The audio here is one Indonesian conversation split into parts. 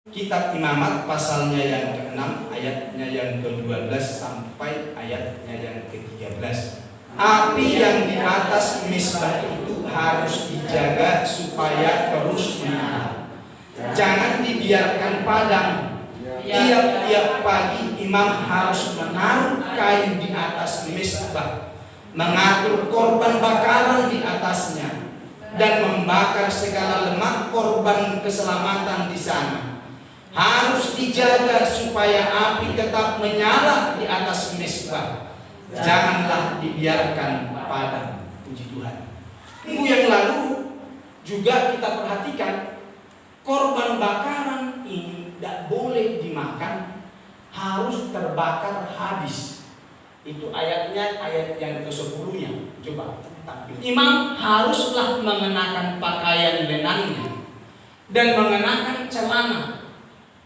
Kitab Imamat pasalnya yang ke-6 ayatnya yang ke-12 sampai ayatnya yang ke-13. Api yang di atas misbah itu harus dijaga supaya terus menyala. Jangan dibiarkan padam. Tiap-tiap pagi imam harus menaruh kain di atas misbah, mengatur korban bakaran di atasnya, dan membakar segala lemak korban keselamatan di sana. Harus dijaga supaya api tetap menyala di atas misbah. Janganlah dibiarkan padam. Puji Tuhan. Minggu yang lalu juga kita perhatikan korban bakaran ini tidak boleh dimakan, harus terbakar habis. Itu ayatnya ayat yang ke-10-nya. Coba tampil. Imam haruslah mengenakan pakaian lenannya dan mengenakan celana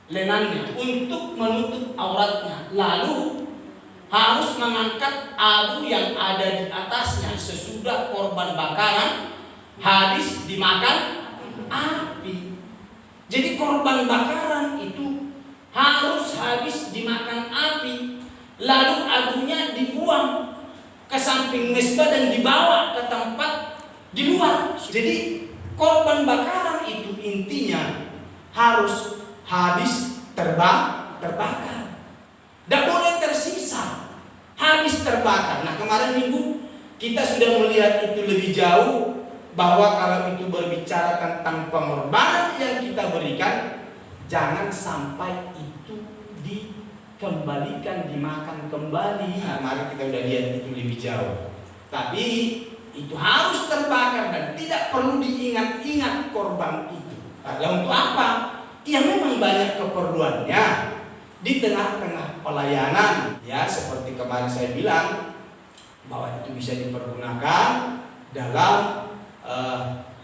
lenannya untuk menutup auratnya. Lalu harus mengangkat abu yang ada di atasnya sesudah korban bakaran habis dimakan api. Jadi korban bakaran itu harus habis dimakan api, lalu abunya dibuang ke samping mesbah dan dibawa ke tempat di luar. Jadi korban bakaran itu intinya harus habis terbakar, tidak boleh tersisa, habis terbakar. Nah, kemarin minggu kita sudah melihat itu lebih jauh, bahwa kalau itu berbicara tentang pengorbanan yang kita berikan, jangan sampai itu dikembalikan, dimakan kembali. Nah, mari kita udah lihat itu lebih jauh. Tapi itu harus terbakar dan tidak perlu diingat-ingat korban itu. Lalu untuk apa? Ya memang banyak keperluannya di tengah-tengah pelayanan, ya seperti kemarin saya bilang bahwa itu bisa dipergunakan dalam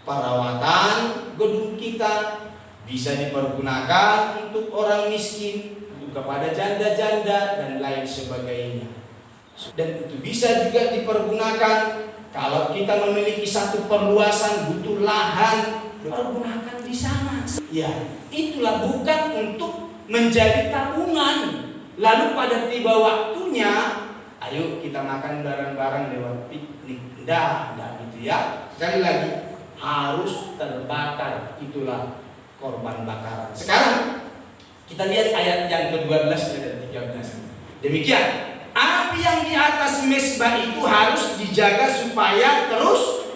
perawatan gedung kita, bisa dipergunakan untuk orang miskin, untuk kepada janda-janda dan lain sebagainya. Dan itu bisa juga dipergunakan kalau kita memiliki satu perluasan, butuh lahan, pergunakan di sana. Ya, itulah bukan untuk menjadi tabungan. Lalu pada tiba waktunya, ayo kita makan bareng-bareng lewat piknik. Tidak gitu ya. Sekali lagi, harus terbakar. Itulah korban bakaran. Sekarang kita lihat ayat yang ke-12 dan 13. Demikian, api yang di atas mesbah itu harus dijaga supaya terus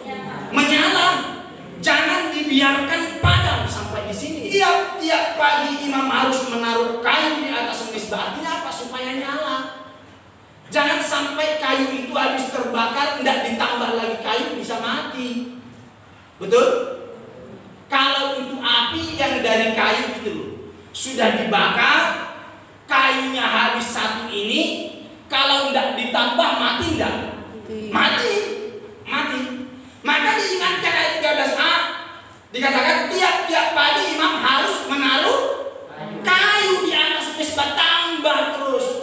menyala. Jangan dibiarkan padam. Sampai di sini. Tiap pagi imam harus menaruh kayu di atas mesbah. Artinya apa? Supaya nyala. Jangan sampai kayu itu habis terbakar, tidak ditambah lagi kayu, bisa mati. Betul? Kalau itu api yang dari kayu itu sudah dibakar, kayunya habis satu ini, kalau tidak ditambah mati tidak? Mati. Maka diingatkan ayat 13a, dikatakan tiap-tiap pagi imam harus menaruh kayu di atas mesbah, tambah terus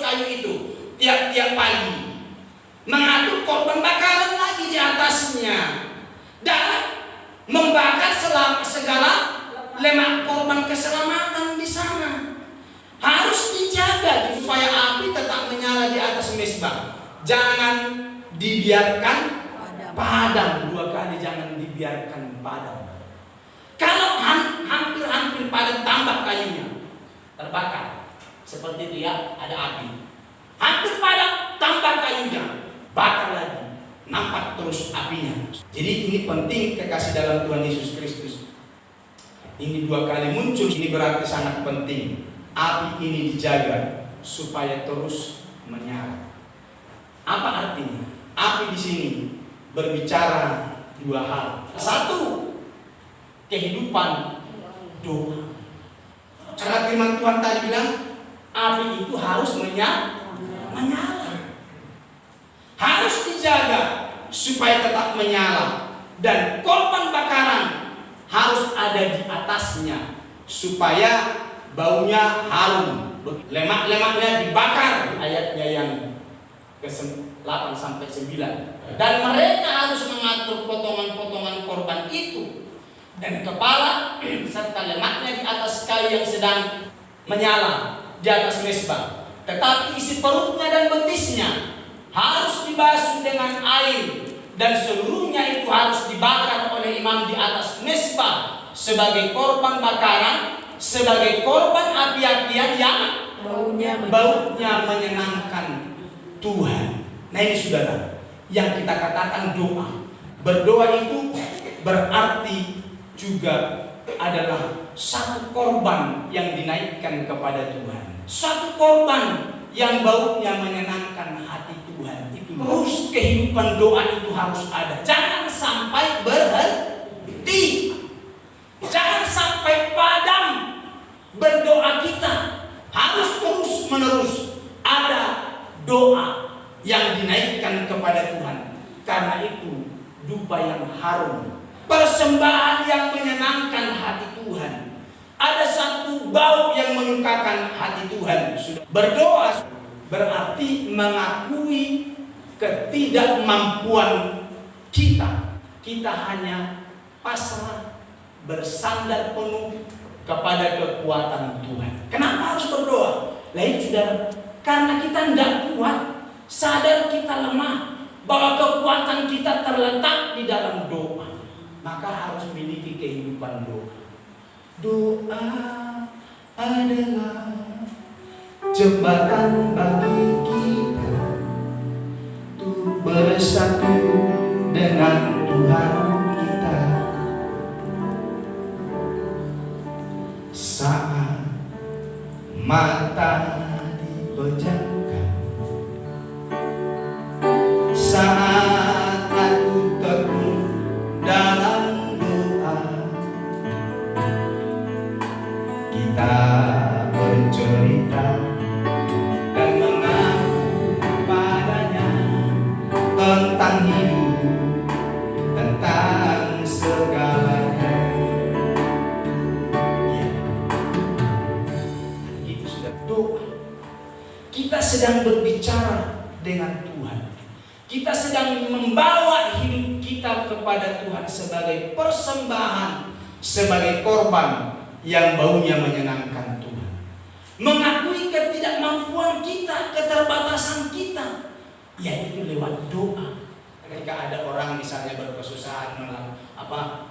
kayu itu tiap-tiap pagi, mengatur korban bakaran lagi di atasnya dan membakar segala lemak korban keselamatan di sana. Harus dijaga supaya api tetap menyala di atas mesbah. Jangan dibiarkan padam. 2 kali jangan dibiarkan padam. Kalau hampir padam, tambah kayunya, terbakar. Seperti itu ya, ada api. Hampir padam, tambah kayunya, bakar lagi, nampak terus apinya. Jadi ini penting kekasih dalam Tuhan Yesus Kristus. Ini 2 kali muncul, ini berarti sangat penting. Api ini dijaga supaya terus menyala. Apa artinya? Api di sini berbicara 2 hal. 1, kehidupan doa. Karena firman Tuhan tadi bilang api itu harus menyala. Harus dijaga supaya tetap menyala. Dan korban bakaran harus ada di atasnya supaya baunya harum. Lemak-lemaknya dibakar. Ayatnya yang ke-8 sampai 9. Dan mereka harus mengatur potongan-potongan korban itu, dan kepala yang sedang menyala di atas mezbah. Tetapi isi perutnya dan betisnya harus dibasuh dengan air, dan seluruhnya itu harus dibakar oleh imam di atas mezbah sebagai korban bakaran, sebagai korban api-apian yang baunya menyenangkan Tuhan. Nah ini saudara, yang kita katakan doa. Berdoa itu berarti juga adalah satu korban yang dinaikkan kepada Tuhan. Satu korban yang baunya menyenangkan hati Tuhan. Itu terus kehidupan doa itu harus ada. Jangan sampai berhenti. Jangan sampai padam berdoa kita. Harus terus menerus ada doa yang dinaikkan kepada Tuhan. Karena itu dupa yang harum, persembahan yang menyenangkan hati Tuhan. Ada satu bau yang menyukakan hati Tuhan. Berdoa berarti mengakui ketidakmampuan kita. Kita hanya pasrah, bersandar penuh kepada kekuatan Tuhan. Kenapa harus berdoa? Lain saudara, karena kita tidak kuat, sadar kita lemah, bahwa kekuatan kita terletak di dalam doa. Maka harus memiliki kehidupan doa. Doa adalah jembatan bagi kita untuk bersatu dengan Tuhan kita. Saat mata dipejamkan, saat aku tekun dalam doa, kita bercerita dan mengaku padanya tentang hidup, tentang segalanya. Ya. Itu sudah doa. Kita sedang berbicara dengan Tuhan. Kita sedang membawa hidup kita kepada Tuhan sebagai persembahan, sebagai korban yang baunya menyenangkan Tuhan. Mengakui ketidakmampuan kita, keterbatasan kita, yaitu lewat doa. Ketika ada orang misalnya berkesusahan,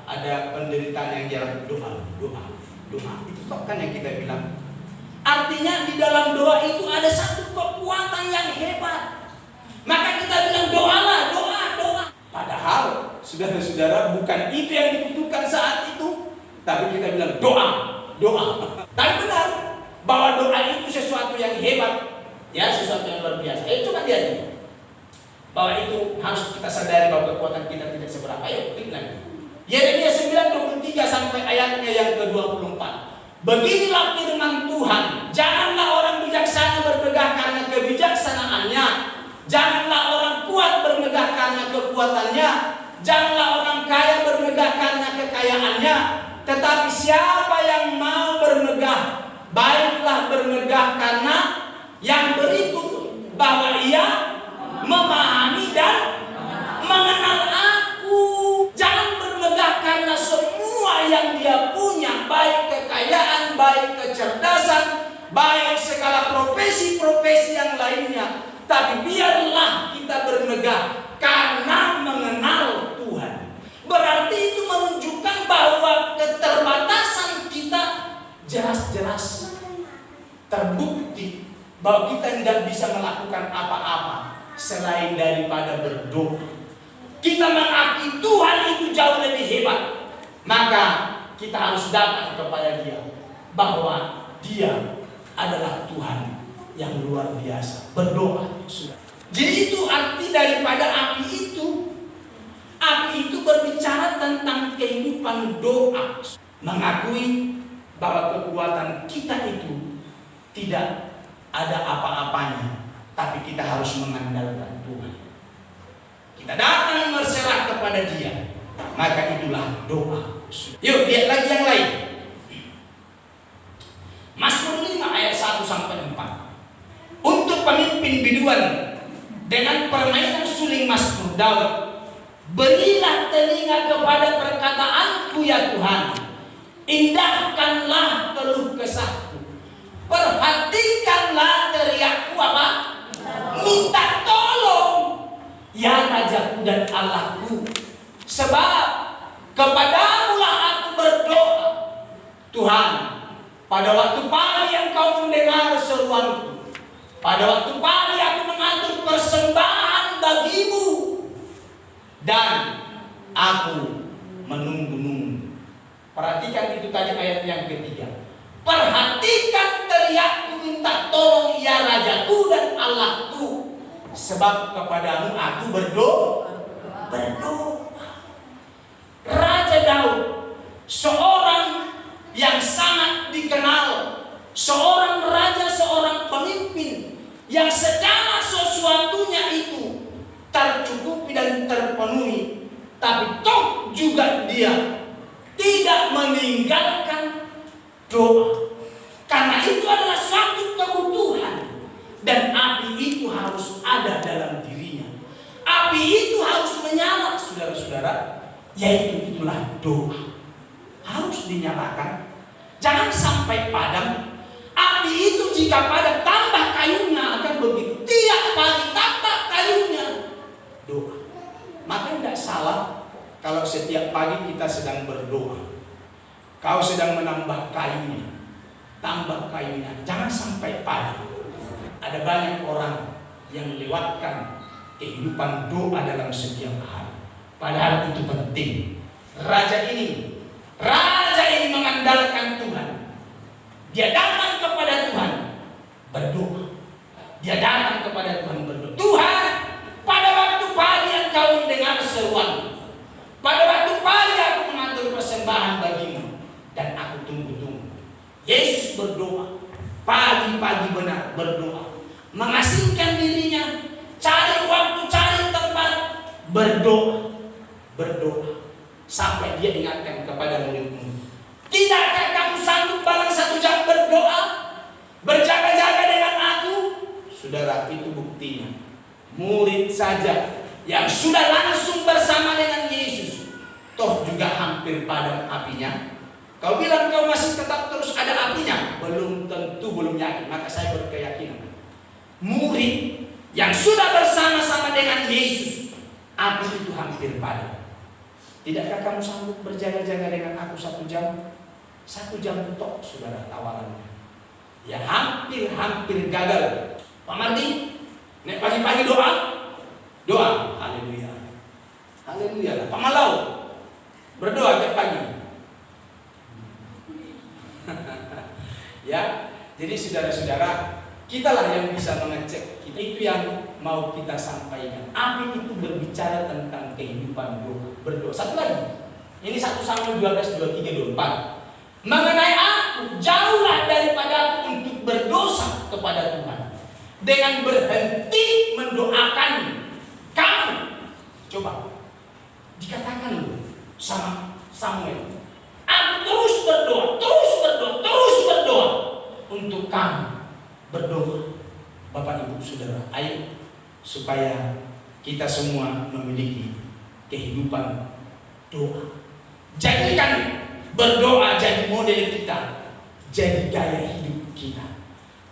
ada penderitaan yang jarang, doa. Itu kan yang kita bilang. Artinya di dalam doa itu ada satu kekuatan yang hebat. Maka kita bilang doalah, doa. Padahal saudara-saudara bukan itu yang dibutuhkan saat itu, tapi kita bilang doa. Tapi benar bahwa doa itu sesuatu yang hebat, ya, sesuatu yang luar biasa. Coba lihat bahwa itu harus kita sadari bahwa kekuatan kita tidak seberapa. Ayo klik lagi. Yeremia 9:23 sampai ayatnya yang ke-24. Beginilah firman Tuhan, janganlah orang bijaksana bermegah karena kebijaksanaannya, janganlah orang kuat bermegah karena kekuatannya, janganlah orang kaya bermegah karena kekayaannya, tetapi siapa yang mau bermegah, baiklah bermegah karena yang berikut, bahwa ia memahami dan mengenal aku. Jangan bermegah karena semua yang dia punya, baik kekayaan, baik kecerdasan, baik segala profesi-profesi yang lainnya. Tapi biarlah kita bermegah karena mengenal Tuhan. Berarti itu menunjukkan bahwa keterbatasan kita jelas-jelas terbukti bahwa kita tidak bisa melakukan apa-apa selain daripada berdoa. Kita mengakui Tuhan itu jauh lebih hebat. Maka kita harus datang kepada Dia, bahwa Dia adalah Tuhan yang luar biasa. Berdoa sudah. Jadi itu arti daripada api itu. Api itu berbicara tentang kehidupan doa. Mengakui bahwa kekuatan kita itu tidak ada apa-apanya, tapi kita harus mengandalkan Tuhan. Kita datang berserah kepada Dia, maka itulah doa. Yuk lihat lagi yang lain. Mazmur 5 ayat 1 sampai 4. Untuk pemimpin biduan dengan permainan suling Mazmur Daud, berilah telinga kepada perkataanku ya Tuhan, indahkanlah keluh kesah perhatikanlah teriakku apa? Minta tolong, ya Rajaku dan Allahku. Sebab kepadamu-lah aku berdoa. Tuhan, pada waktu pagi Engkau mendengar seruanku. Pada waktu pagi aku mengatur persembahan bagimu. Dan aku menunggu-nunggu. Perhatikan itu tadi ayat yang ketiga. Perhatikan teriakku minta tolong, ya Rajaku dan Allahku. Sebab kepadamu aku berdoa. Raja Daud, seorang yang sangat dikenal, seorang raja, seorang pemimpin yang segala sesuatunya itu tercukupi dan terpenuhi, tapi toh juga dia tidak meninggalkan doa. Karena itu adalah suatu kebutuhan, dan api itu harus ada dalam dirinya. Api itu harus menyala, saudara-saudara, yaitu itulah doa. Harus dinyalakan, jangan sampai padam. Api itu jika padam, tambah kayunya, akan begitu. Tiap pagi tambah kayunya. Doa. Maka tidak salah kalau setiap pagi kita sedang berdoa. Kau sedang menambah kayunya, tambah kayunya, jangan sampai padam. Ada banyak orang yang lewatkan kehidupan doa dalam setiap hari. Padahal itu penting. Raja ini mengandalkan Tuhan. Dia datang kepada Tuhan berdoa. Dia datang kepada Tuhan berdoa. Tuhan, pada waktu pagi Engkau mendengar seruan. Pada waktu pagi aku mengatur persembahan bagimu. Dan aku tunggu-tunggu. Yesus berdoa. Pagi-pagi benar berdoa. Mengasingkan dirinya. Cari waktu, cari tempat. Berdoa. Sampai dia ingatkan kepada murid-murid. Tidakkah kamu sanggup barang 1 jam berdoa? Berjaga-jaga dengan aku? Saudara, itu buktinya. Murid saja yang sudah langsung bersama dengan Yesus, toh juga hampir padam apinya. Kau bilang kau masih tetap terus ada apinya? Belum tentu, belum yakin. Maka saya berkeyakinan murid yang sudah bersama-sama dengan Yesus, api itu hampir padam. Tidakkah kamu sanggup berjaga-jaga dengan aku 1 jam? 1 jam tok, saudara, tawarannya. Ya hampir gagal. Pak Mardi, nek pagi-pagi doa, haleluya. Pak Malau, berdoa tiap pagi. Ya, jadi saudara-saudara, kitalah yang bisa mengecek. Itu yang mau kita sampaikan. Api itu berbicara tentang kehidupan berdoa. Satu lagi, ini 1 Samuel 12, 23, 24. Mengenai aku, jauhlah daripada aku untuk berdosa kepada Tuhan dengan berhenti mendoakan kamu. Coba dikatakan dulu sama Samuel, aku terus berdoa untuk kamu. Berdoa. Bapak Ibu Saudara, ayo supaya kita semua memiliki kehidupan doa. Jadikan berdoa jadi model kita, jadi gaya hidup kita.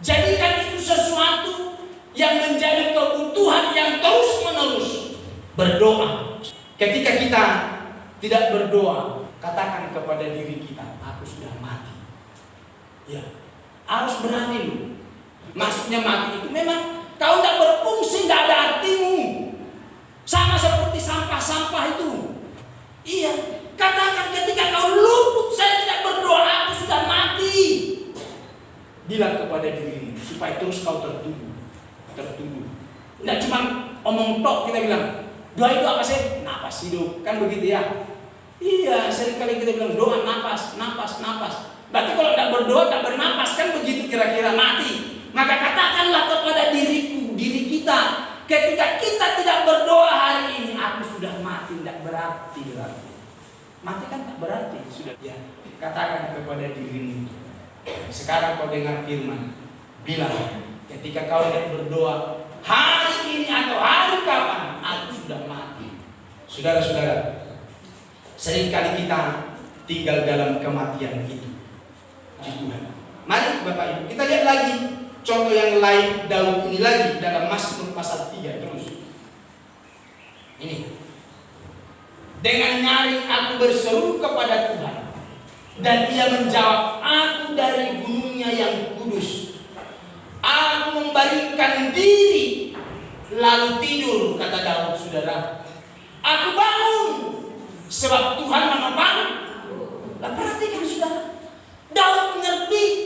Jadikan itu sesuatu yang menjadi kebutuhan yang terus-menerus. Berdoa. Ketika kita tidak berdoa, katakan kepada diri kita, aku sudah mati. Ya, harus berani loh. Maksudnya mati itu memang kau tidak berfungsi, tidak ada artimu. Sama seperti sampah-sampah itu. Iya, katakan ketika kau luput, saya tidak berdoa, aku sudah mati. Bilang kepada dirimu supaya terus kau tertuduh. Tidak cuma omong tok, kita bilang doa itu apa sih? Napas hidup, kan begitu ya? Iya, seringkali kita bilang doa napas. Berarti kalau tidak berdoa, tidak bernapas, kan begitu kira-kira, mati. Maka katakanlah kepada diri kita, ketika kita tidak berdoa hari ini, aku sudah mati. Tidak berarti. Mati kan tak berarti, sudah. Ya, katakan kepada dirimu. Sekarang kau dengar firman, bilang, ketika kau tidak berdoa hari ini atau hari kapan, aku sudah mati. Saudara-saudara, seringkali kita tinggal dalam kematian itu. Tuhan. Mari Bapak Ibu, kita lihat lagi contoh yang lain Daud ini lagi dalam Mazmur pasal 3 terus. Ini. Dengan nyaring aku berseru kepada Tuhan, dan Ia menjawab aku dari gunungnya yang kudus. Aku membaringkan diri lalu tidur, kata Daud, saudara. Aku bangun sebab Tuhan menopang. Nah, perhatikan saudara, Daud mengerti.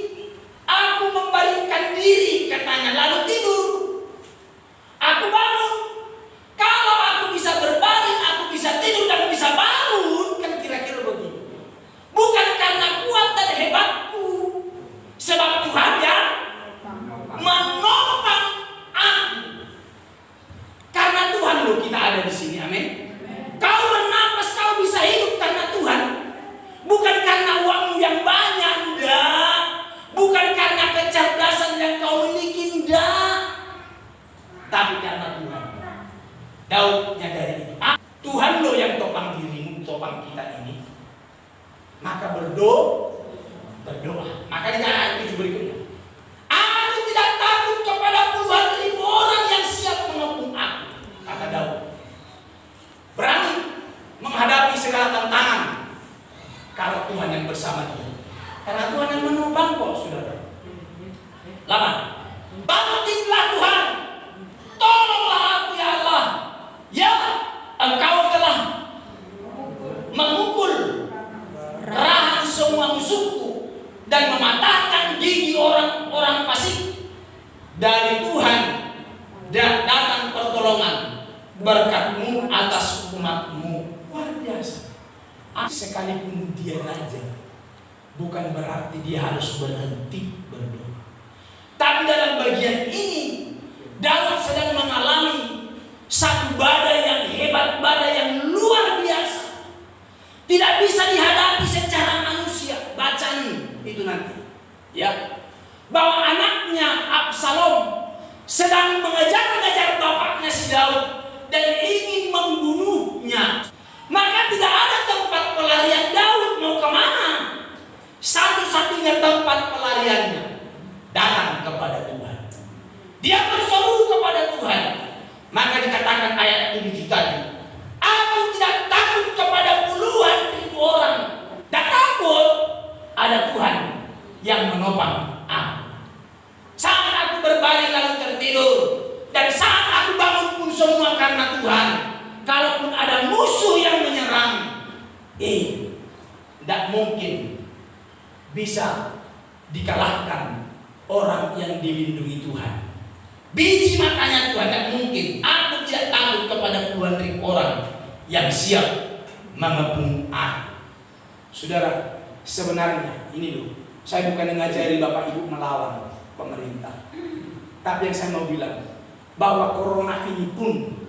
Aku membaringkan diri, katanya, lalu tidur. Aku bangun. Kalau aku bisa berbaring, aku bisa tidur dan bisa bangun, kan kira-kira begitu. Bukan karena kuat dan hebatku, sebab Tuhan yang menopang aku. Karena Tuhan loh kita ada di sini, amin. Kau bernapas, kau bisa hidup karena Tuhan. Bukan karena uangmu yang banyak, enggak. Bukan karena kecerdasan yang kau miliki, enggak. Tapi karena Tuhan. Daud nyadari itu. Tuhan loh yang topang dirimu, topang kita ini. Maka berdoa. Maka di ayat 7 berikutnya. Aku tidak takut kepada puluhan ribu orang yang siap mengepung aku, kata Daud. Berani menghadapi segala tantangan kalau Tuhan yang bersama dia. Karena Tuhan yang menopang kok, saudara. 8. Bangkitlah Tuhan, tolonglah aku ya Allah. Ya, Engkau telah memukul rahang semua musuhku dan mematahkan gigi orang-orang fasik. Dari Tuhan datang pertolongan, berkat-Mu atas umat-Mu. Luar biasa. Sekalipun dia raja, bukan berarti dia harus berhenti berdoa. Tapi dalam bagian ini, Daud sedang mengalami satu badai yang hebat, badai yang luar biasa. Tidak bisa dihadapi secara manusia. Baca nih, itu nanti. Ya, bahwa anaknya Absalom sedang mengejar-ngejar bapaknya si Daud dan ingin membunuhnya. Maka tidak ada tempat pelarian Daud, mau kemana? Satu-satunya tempat pelariannya datang kepada Tuhan. Dia berseru kepada Tuhan. Maka dikatakan ayat 7 tadi, aku tidak takut kepada puluhan ribu orang. Tak takut, ada Tuhan yang menopang aku. Saat aku berbaring lalu tertidur, dan saat aku bangun pun semua karena Tuhan. Kalaupun ada musuh yang menyerang, tidak mungkin bisa dikalahkan orang yang dilindungi Tuhan. Biji matanya Tuhan, tidak mungkin. Aku tidak takut kepada puluhan ribu orang yang siap mengepung aku. Saudara, sebenarnya ini loh, saya bukan mengajari Bapak Ibu melawan pemerintah. Tapi yang saya mau bilang, bahwa corona ini pun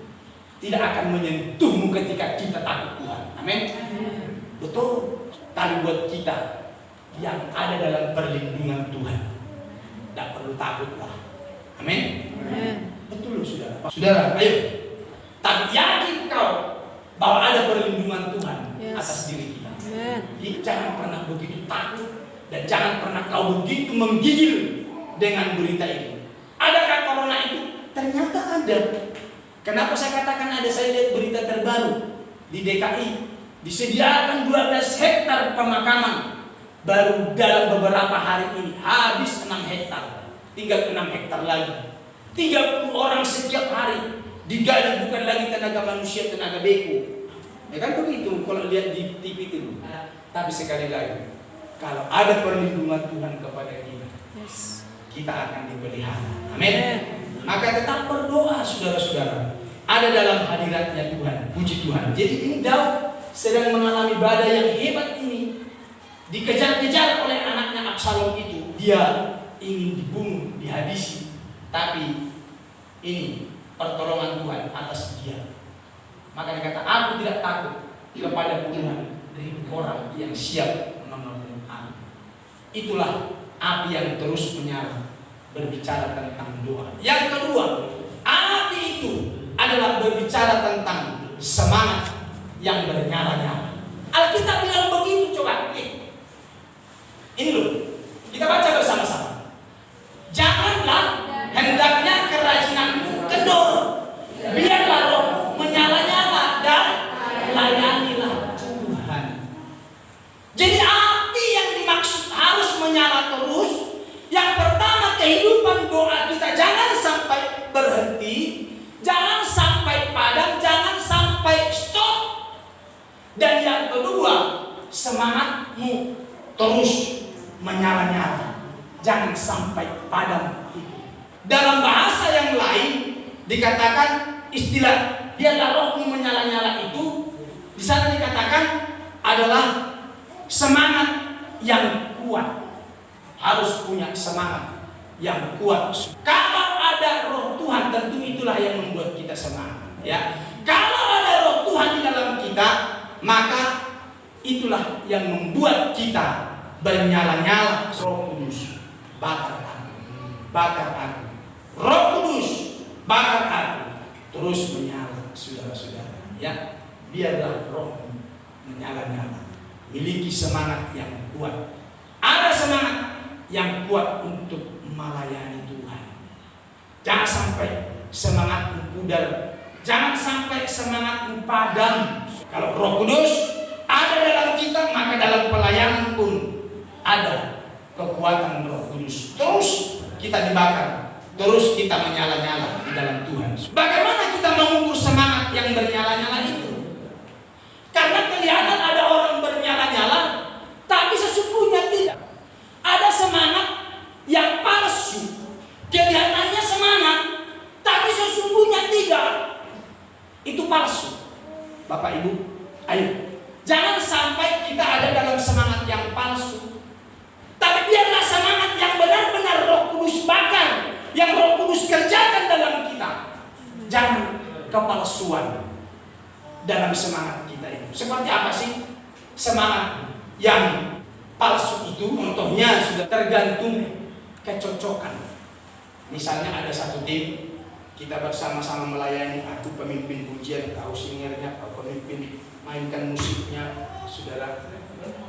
tidak akan menyentuhmu ketika kita takut Tuhan. Amin. Betul. Tapi buat kita yang ada dalam perlindungan Tuhan, tidak perlu takutlah. Amin. Betul loh saudara. Saudara, ayo. Tapi yakin kau bahwa ada perlindungan Tuhan atas diri kita. Jadi jangan pernah begitu takut dan jangan pernah kau begitu menggigil dengan berita ini. Adakah corona itu? Ternyata ada. Kenapa saya katakan ada? Saya lihat berita terbaru di DKI disediakan 12 hektar pemakaman baru dalam beberapa hari ini habis 6 hektar. Tinggal 6 hektar lagi. 30 orang setiap hari digali, bukan lagi tenaga manusia, tenaga beko. Ya kan begitu kalau lihat di TV itu. Tapi sekali lagi, kalau ada perlindungan Tuhan kepada kita, kita akan dipelihara. Amin. Maka tetap berdoa saudara-saudara. Ada dalam hadiratnya Tuhan. Puji Tuhan. Jadi ini Daud sedang mengalami badai yang hebat ini. Dikejar-kejar oleh anaknya Absalom itu. Dia ingin dibunuh, dihabisi. Tapi ini pertolongan Tuhan atas dia. Maka dia kata, aku tidak takut kepada puluhan ribu orang yang siap menolong aku. Itulah api yang terus menyala, berbicara tentang doa. Yang kedua, api itu adalah berbicara tentang semangat yang bernyala-nyala. Alkitab bilang begitu, coba. Ini loh, kita baca bersama-sama. semangatmu terus menyala-nyala, jangan sampai padam. Dalam bahasa yang lain dikatakan istilah biarlah rohmu menyala-nyala itu di sana dikatakan adalah semangat yang kuat. Harus punya semangat yang kuat. Kalau ada roh Tuhan, tentu itulah yang membuat kita semangat, ya. Kalau ada roh Tuhan di dalam kita, maka itulah yang membuat kita bernyala-nyala. Roh Kudus bakar aku, bakar aku. Roh Kudus bakar aku, terus menyala, saudara-saudara, ya. Biarlah roh menyala-nyala, miliki semangat yang kuat. Ada semangat yang kuat untuk melayani Tuhan. Jangan sampai semangatmu pudar, jangan sampai semangatmu padam. Kalau Roh Kudus ada dalam kita, maka dalam pelayanan pun ada kekuatan Roh Kudus. Terus kita dibakar, terus kita menyala-nyala di dalam Tuhan. Bagaimana kita mengukur semangat yang bernyala-nyala itu? Karena kelihatan ada orang bernyala-nyala, tapi sesungguhnya tidak. Ada semangat yang palsu. Kelihatannya semangat, tapi sesungguhnya tidak. Itu palsu. Bapak Ibu, ayo. Jangan sampai kita ada dalam semangat yang palsu. Tapi biarlah semangat yang benar-benar Roh Kudus bakar, yang Roh Kudus kerjakan dalam kita. Jangan kepalsuan dalam semangat kita itu. Seperti apa sih semangat yang palsu itu? Contohnya sudah tergantung kecocokan. Misalnya ada satu tim, kita bersama-sama melayani, aku pemimpin pujian, kau singernya, kau pemimpin mainkan musiknya, saudara.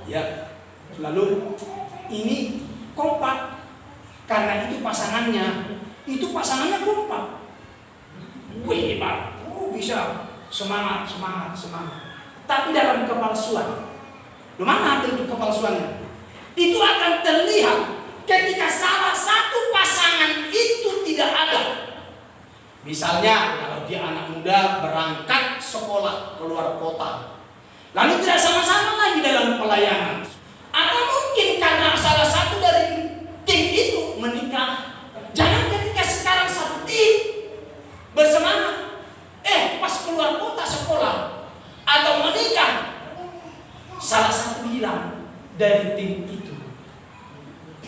Ya, lalu ini kompak karena itu pasangannya kompak. Wih, hebat, bisa semangat. Tapi dalam kepalsuan, mana bentuk kepalsuannya? Itu akan terlihat ketika salah satu pasangan itu tidak ada. Misalnya kalau dia anak muda berangkat sekolah keluar kota, lalu tidak sama-sama lagi dalam pelayanan. Atau mungkin karena salah satu dari tim itu menikah. Jangan ketika sekarang satu tim bersemangat, pas keluar kota sekolah atau menikah, salah satu hilang dari tim itu.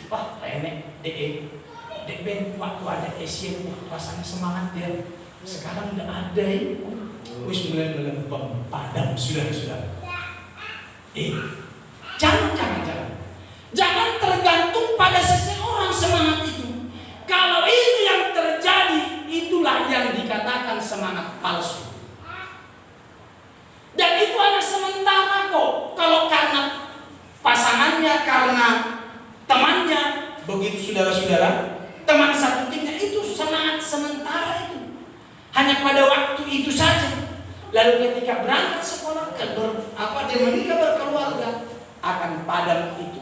Wah, enek dek Ben waktu ada Asian, rasanya semangat dia. Sekarang udah ada ya. Wis mulai padam sudah. Jangan tergantung pada seseorang semangat itu. Kalau itu yang terjadi, itulah yang dikatakan semangat palsu. Dan itu hanya sementara kok. Kalau karena pasangannya, karena temannya, begitu saudara-saudara, teman satu timnya itu semangat sementara itu. Hanya pada waktu itu saja. Lalu ketika berangkat sekolah, dia menikah berkeluarga, akan padam itu.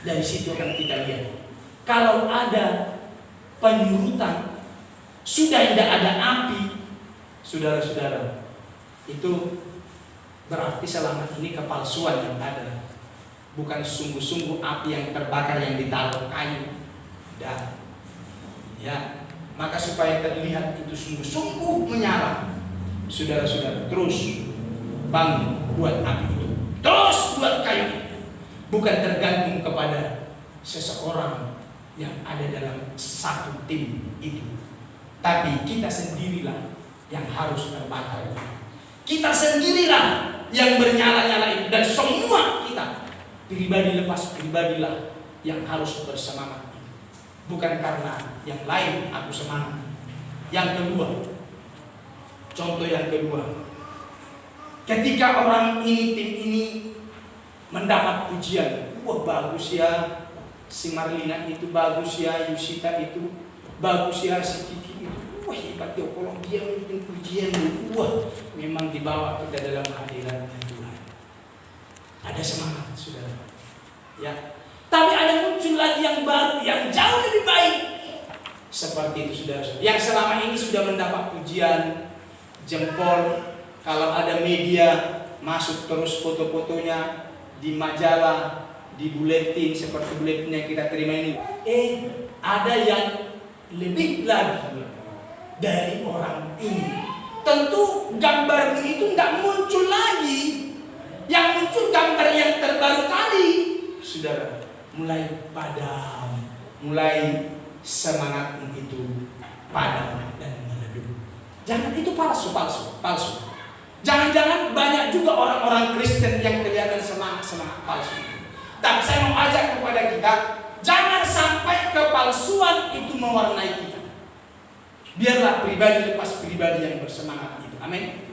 Dari situ akan kita lihat. Kalau ada penyurutan, sudah tidak ada api, saudara-saudara, itu berarti selama ini kepalsuan yang ada. Bukan sungguh-sungguh api yang terbakar yang ditaruh kayu. Dan ya, maka supaya terlihat itu sungguh-sungguh menyala, saudara-saudara, terus bangun buat api itu, terus buat kayu itu. Bukan tergantung kepada seseorang yang ada dalam satu tim itu, tapi kita sendirilah yang harus terbakar itu. Kita sendirilah yang bernyala-nyala itu. Dan semua kita, pribadi lepas pribadilah yang harus bersemangat. Bukan karena yang lain aku semangat. Yang kedua, contoh yang kedua, ketika orang ini, tim ini mendapat pujian, wah bagus ya, si Marlina itu bagus ya, Yusita itu bagus ya, si Kiki itu, wah hebat ya, kalau dia memimpin pujian, wah memang dibawa kita dalam hadiratnya Tuhan. Ada semangat, saudara. Ya. Tapi ada muncul lagi yang baru, yang jauh lebih baik. Seperti itu, saudara. Yang selama ini sudah mendapat pujian, jempol. Kalau ada media masuk terus foto-fotonya, di majalah, di buletin seperti buletin yang kita terima ini. Ada yang lebih lagi dari orang ini. Tentu gambar itu tidak muncul lagi. Yang muncul gambar yang terbaru tadi. Saudara, mulai padam, mulai semangatmu itu padam dan meredup. Jangan itu palsu. Jangan-jangan banyak juga orang-orang Kristen yang kelihatan semangat palsu. Tapi saya mau ajak kepada kita, jangan sampai kepalsuan itu mewarnai kita. Biarlah pribadi lepas pribadi yang bersemangat itu. Amin.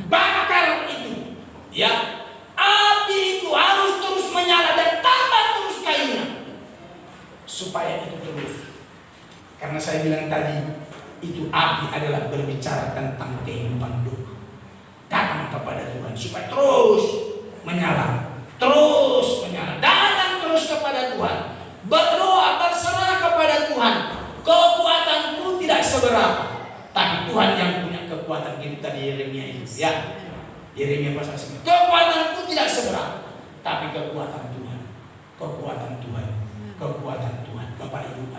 Bakar itu, ya. Api itu harus terus menyala dan tambah terus kainnya, supaya itu terus. Karena saya bilang tadi, itu api adalah berbicara tentang kehidupan hidup. Datang kepada Tuhan supaya terus menyala, datang terus kepada Tuhan, berdoa, berserah kepada Tuhan. Kekuatanku tidak seberapa, tapi Tuhan yang punya kekuatan. Itu tadi Yeremia itu, ya. Yeremia pasal 9. Kekuatanku tidak seberapa, tapi kekuatan Tuhan. Bapak Ibu,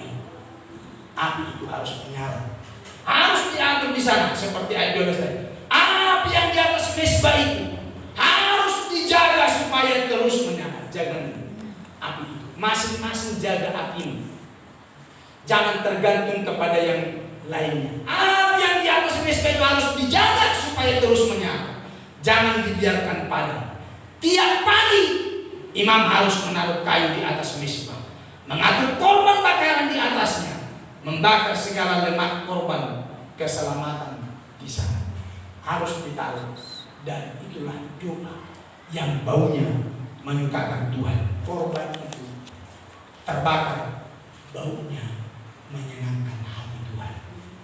api itu harus menyala, harus diatur di sana seperti ayat 12 tadi. Api yang di atas mezbah itu harus dijaga supaya terus menyala. Jangan api itu, masing-masing jaga apimu. Jangan tergantung kepada yang lainnya. Api yang di atas mezbah itu harus dijaga supaya terus menyala. Jangan dibiarkan padam. Tiap pagi imam harus menaruh kayu di atas mezbah, mengatur korban bakaran di atasnya, membakar segala lemak korban keselamatan di sana. Harus ditaruh. Dan itulah doa yang baunya menyukakan Tuhan. Korban itu terbakar, baunya menyenangkan hati Tuhan.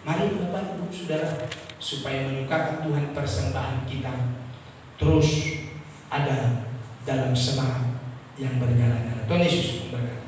Mari Bapak Ibu Saudara, supaya menyukakan Tuhan, persembahan kita terus ada dalam semangat yang berjalan. Tuhan Yesus memberkati.